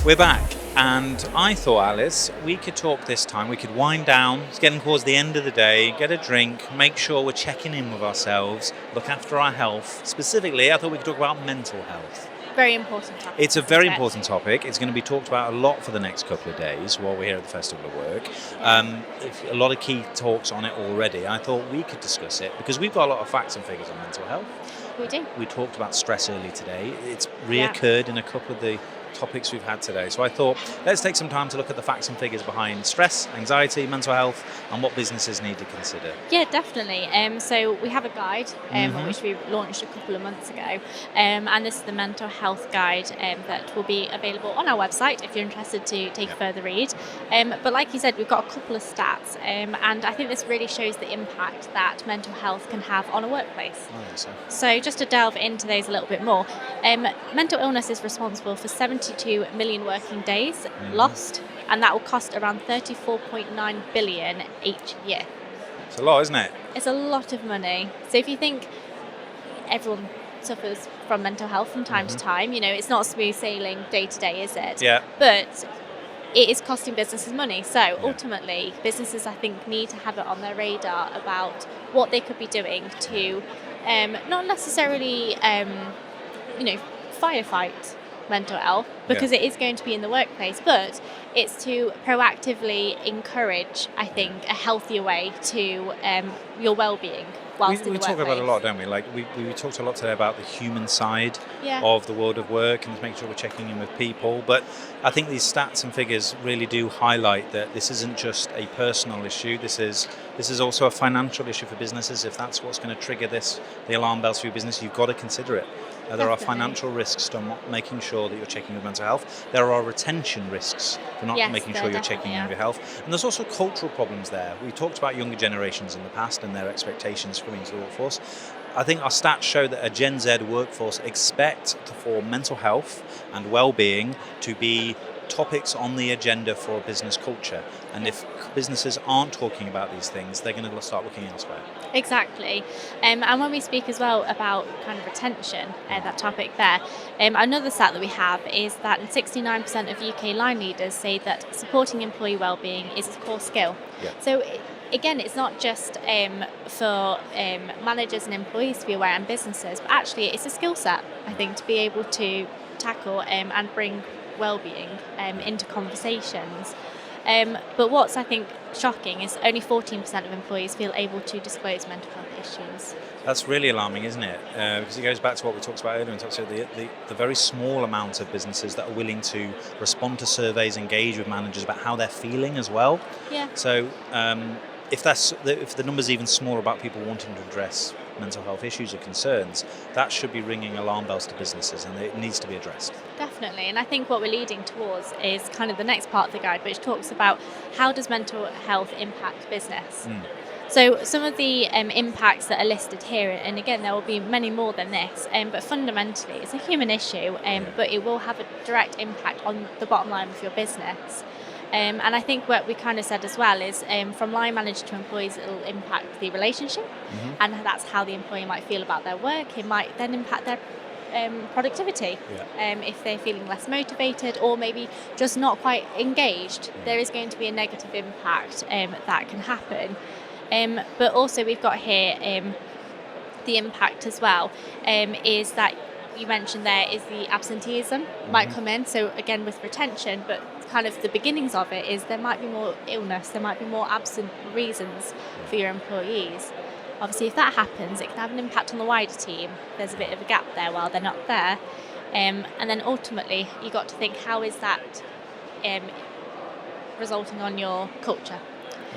We're back, and I thought, Alice, we could talk this time. We could wind down. It's getting towards the end of the day, get a drink, make sure we're checking in with ourselves, look after our health. Specifically, I thought we could talk about mental health. Very important topic. It's a very important topic. It's going to be talked about a lot for the next couple of days while we're here at the Festival of Work. A lot of key talks on it already. I thought we could discuss it because we've got a lot of facts and figures on mental health. We do. We talked about stress earlier today. It's reoccurred in a couple of the topics we've had today. So I thought, let's take some time to look at the facts and figures behind stress, anxiety, mental health, and what businesses need to consider. Yeah, definitely. So we have a guide, which we launched a couple of months ago, and this is the mental health guide that will be available on our website if you're interested to take a further read. But like you said, we've got a couple of stats, and I think this really shows the impact that mental health can have on a workplace. I think so. So just to delve into those a little bit more, mental illness is responsible for 72 million working days lost, and that will cost around 34.9 billion each year. It's a lot, isn't it? It's a lot of money. So if you think everyone suffers from mental health from time to time, it's not smooth sailing day to day, is it? Yeah. But it is costing businesses money. So ultimately, businesses, I think, need to have it on their radar about what they could be doing to not necessarily, firefight mental health, because it is going to be in the workplace, but it's to proactively encourage, I think, a healthier way to your well-being whilst in the workplace. We talk about it a lot, don't we? Like we talked a lot today about the human side of the world of work and making sure we're checking in with people, but I think these stats and figures really do highlight that this isn't just a personal issue. This is also a financial issue for businesses. If that's what's going to trigger the alarm bells for your business, you've got to consider it. There are financial risks to not making sure that you're checking with mental health. There are retention risks for not making sure you're checking in with your health. And there's also cultural problems there. We talked about younger generations in the past and their expectations coming into the workforce. I think our stats show that a Gen Z workforce expect for mental health and well-being to be topics on the agenda for a business culture. And if businesses aren't talking about these things, they're going to start looking elsewhere. Exactly. And when we speak as well about kind of retention, that topic there, another stat that we have is that 69% of UK line leaders say that supporting employee well-being is a core skill. Yeah. So again, it's not just for managers and employees to be aware and businesses, but actually it's a skill set, I think, to be able to tackle and bring well-being into conversations. But what's, I think, shocking is only 14% of employees feel able to disclose mental health issues. That's really alarming, isn't it? Because it goes back to what we talked about earlier, and talked about the very small amount of businesses that are willing to respond to surveys, engage with managers about how they're feeling as well. Yeah. So if the number's even smaller about people wanting to address mental health issues or concerns, that should be ringing alarm bells to businesses, and it needs to be addressed. Definitely, and I think what we're leading towards is kind of the next part of the guide, which talks about how does mental health impact business. So some of the impacts that are listed here, and again there will be many more than this, but fundamentally it's a human issue, but it will have a direct impact on the bottom line of your business. And I think what we kind of said as well is from line manager to employees, it will impact the relationship, and that's how the employee might feel about their work. It might then impact their productivity. If they're feeling less motivated or maybe just not quite engaged, there is going to be a negative impact that can happen. But also we've got here the impact as well is that you mentioned there is the absenteeism might come in. So again with retention, but kind of the beginnings of it is there might be more illness, there might be more absent reasons for your employees. Obviously if that happens, it can have an impact on the wider team. There's a bit of a gap there while they're not there. And then ultimately you got to think, how is that resulting on your culture?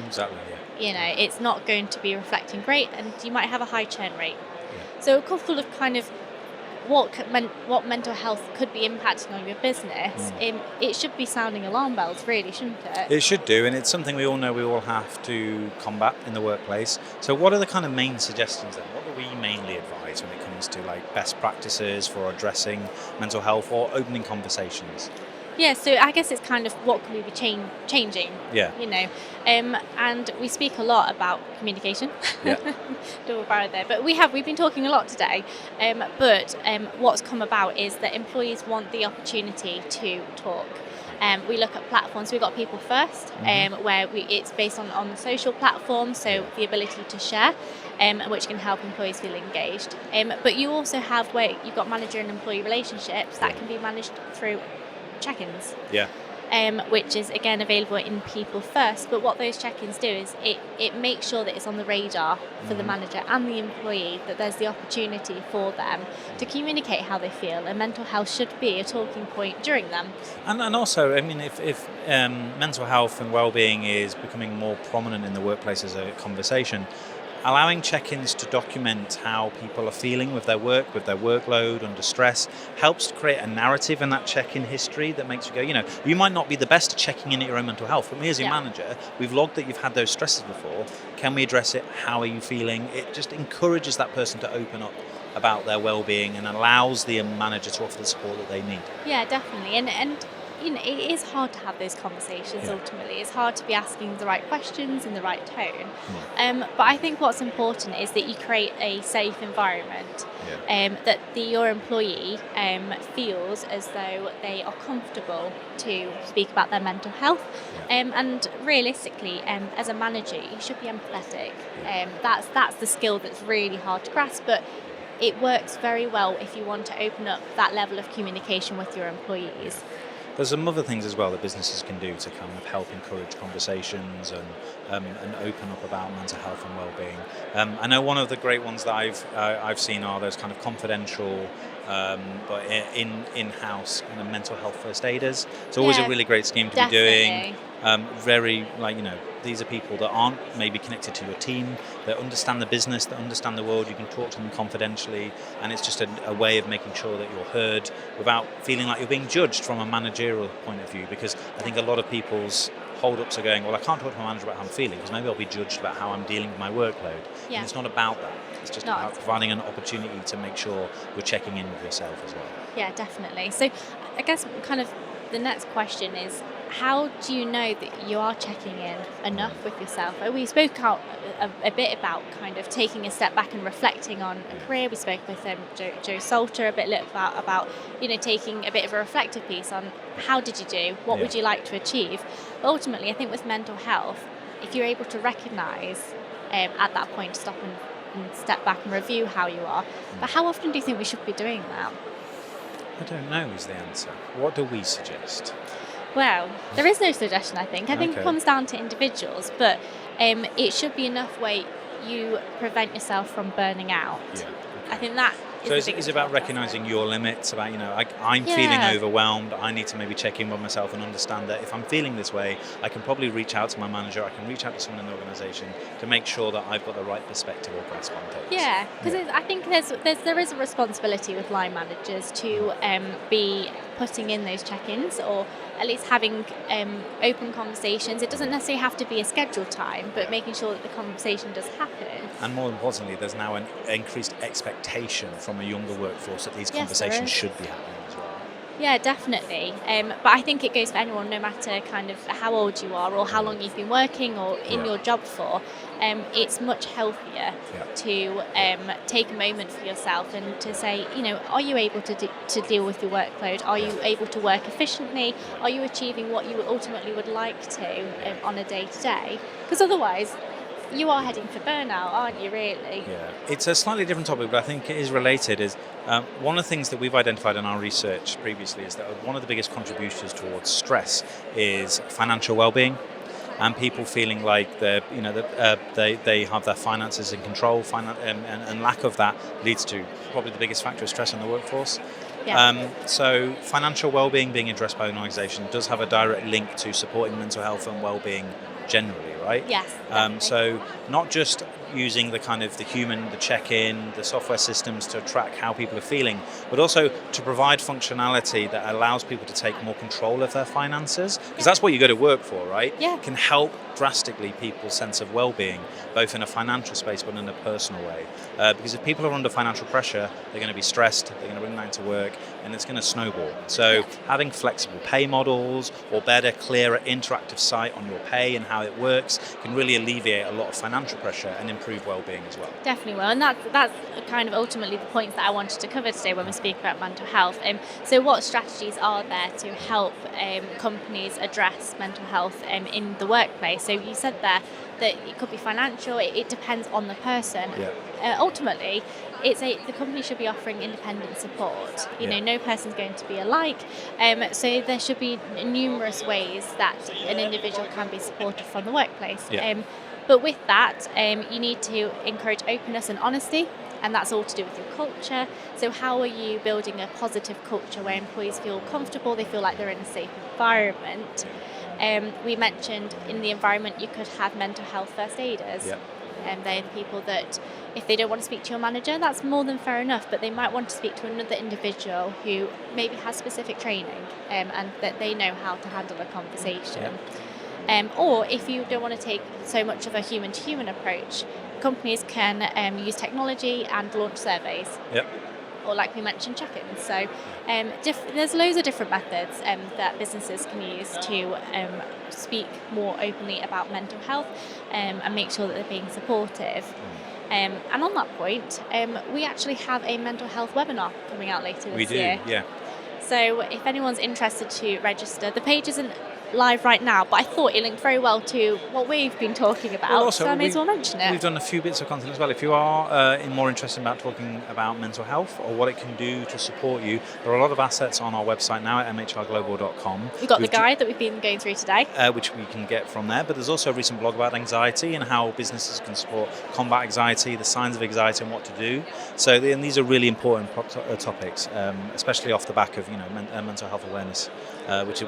Exactly, yeah. It's not going to be reflecting great, and you might have a high churn rate. So a couple of kind of what mental health could be impacting on your business, it should be sounding alarm bells, really, shouldn't it? It should do, and it's something we all know we all have to combat in the workplace. So what are the kind of main suggestions then? What do we mainly advise when it comes to like best practices for addressing mental health or opening conversations? Yeah, so I guess it's kind of what can we be changing, Yeah. and we speak a lot about communication. Yeah. Double barrel there, but we've been talking a lot today. But what's come about is that employees want the opportunity to talk. We look at platforms. We've got People First, where it's based on the social platform, so the ability to share, which can help employees feel engaged. But you also have where you've got manager and employee relationships that can be managed through check-ins. Yeah. Which is again available in People First. But what those check-ins do is it makes sure that it's on the radar for the manager and the employee, that there's the opportunity for them to communicate how they feel, and mental health should be a talking point during them. And also, I mean, if mental health and well-being is becoming more prominent in the workplace as a conversation, allowing check-ins to document how people are feeling with their work, with their workload, under stress, helps to create a narrative in that check-in history that makes you go, you might not be the best at checking in at your own mental health, but me as your manager, we've logged that you've had those stresses before. Can we address it? How are you feeling? It just encourages that person to open up about their well-being and allows the manager to offer the support that they need. Yeah, definitely. And it is hard to have those conversations ultimately. It's hard to be asking the right questions in the right tone. But I think what's important is that you create a safe environment, that your employee feels as though they are comfortable to speak about their mental health. And realistically, as a manager, you should be empathetic. That's the skill that's really hard to grasp, but it works very well if you want to open up that level of communication with your employees. There's some other things as well that businesses can do to kind of help encourage conversations and open up about mental health and well-being. I know one of the great ones that I've seen are those kind of confidential, but in-house kind of mental health first aiders. It's always a really great scheme to be doing. Very these are people that aren't maybe connected to your team, that understand the business, that understand the world. You can talk to them confidentially, and it's just a way of making sure that you're heard without feeling like you're being judged from a managerial point of view, because I think a lot of people's hold-ups are going, well, I can't talk to my manager about how I'm feeling because maybe I'll be judged about how I'm dealing with my workload. And it's not about that. It's just about providing an opportunity to make sure you're checking in with yourself as well. Yeah, definitely. So I guess kind of the next question is, how do you know that you are checking in enough with yourself? We spoke out a bit about kind of taking a step back and reflecting on a career. We spoke with Joe Salter a bit about taking a bit of a reflective piece on how did you do, what would you like to achieve. But ultimately, I think with mental health, if you're able to recognise at that point, stop and step back and review how you are. But how often do you think we should be doing that? I don't know is the answer. What do we suggest? Well, there is no suggestion, I think. I think it comes down to individuals, but it should be enough where you prevent yourself from burning out. I think that is So it's about recognising your limits, about, I'm feeling overwhelmed, I need to maybe check in with myself and understand that if I'm feeling this way, I can probably reach out to my manager, I can reach out to someone in the organisation to make sure that I've got the right perspective or grasp on things. Yeah, because I think there is a responsibility with line managers to be putting in those check-ins, or at least having open conversations. It doesn't necessarily have to be a scheduled time, but making sure that the conversation does happen. And more importantly, there's now an increased expectation from a younger workforce that these conversations should be happening as well. Yeah, definitely. But I think it goes for anyone, no matter kind of how old you are or how long you've been working or in your job for. It's much healthier to take a moment for yourself and to say, are you able to deal with your workload? Are you able to work efficiently? Are you achieving what you ultimately would like to on a day-to-day? Because otherwise, you are heading for burnout, aren't you, really? Yeah, it's a slightly different topic, but I think it is related. Is one of the things that we've identified in our research previously is that one of the biggest contributors towards stress is financial well-being, and people feeling like they have their finances in control, and lack of that leads to probably the biggest factor of stress in the workforce. So financial well-being being addressed by an organisation does have a direct link to supporting mental health and well-being generally, right? Yes. So not just using the kind of the human, the check-in, the software systems to track how people are feeling, but also to provide functionality that allows people to take more control of their finances, because that's what you go to work for, right? Yeah. Can help drastically people's sense of well-being, both in a financial space but in a personal way. Because if people are under financial pressure, they're going to be stressed, they're going to bring that into work, and it's going to snowball. So having flexible pay models or better, clearer, interactive site on your pay and how it works can really alleviate a lot of financial pressure and improve well-being as well. Definitely will, and that's kind of ultimately the points that I wanted to cover today when we speak about mental health. So what strategies are there to help companies address mental health in the workplace? So you said there that it could be financial, it depends on the person. Ultimately, the company should be offering independent support. You know, no person's going to be alike. So there should be numerous ways that an individual can be supported from the workplace. But with that, you need to encourage openness and honesty, and that's all to do with your culture. So how are you building a positive culture where employees feel comfortable, they feel like they're in a safe environment? We mentioned in the environment you could have mental health first aiders. They're the people that, if they don't want to speak to your manager, that's more than fair enough, but they might want to speak to another individual who maybe has specific training and that they know how to handle a conversation. Or if you don't want to take so much of a human-to-human approach, companies can use technology and launch surveys. Or like we mentioned, check-ins. So there's loads of different methods that businesses can use to speak more openly about mental health and make sure that they're being supportive. And on that point, we actually have a mental health webinar coming out later this year. We do. So if anyone's interested to register, the page isn't live right now, but I thought it linked very well to what we've been talking about, so I may as well mention it. We've done a few bits of content as well. If you are more interested about talking about mental health or what it can do to support you, there are a lot of assets on our website now at mhrglobal.com. We've got the guide that we've been going through today, which we can get from there, but there's also a recent blog about anxiety and how businesses can support combat anxiety, the signs of anxiety and what to do. So and these are really important topics, especially off the back of mental health awareness, which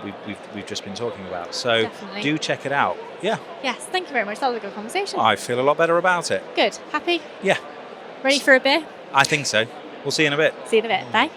we've just been talking about. So Definitely. Do check it out. Yes, thank you very much. That was a good conversation. I feel a lot better about it. Good. Happy? Yeah. Ready for a beer? I think so. We'll see you in a bit. See you in a bit. Bye.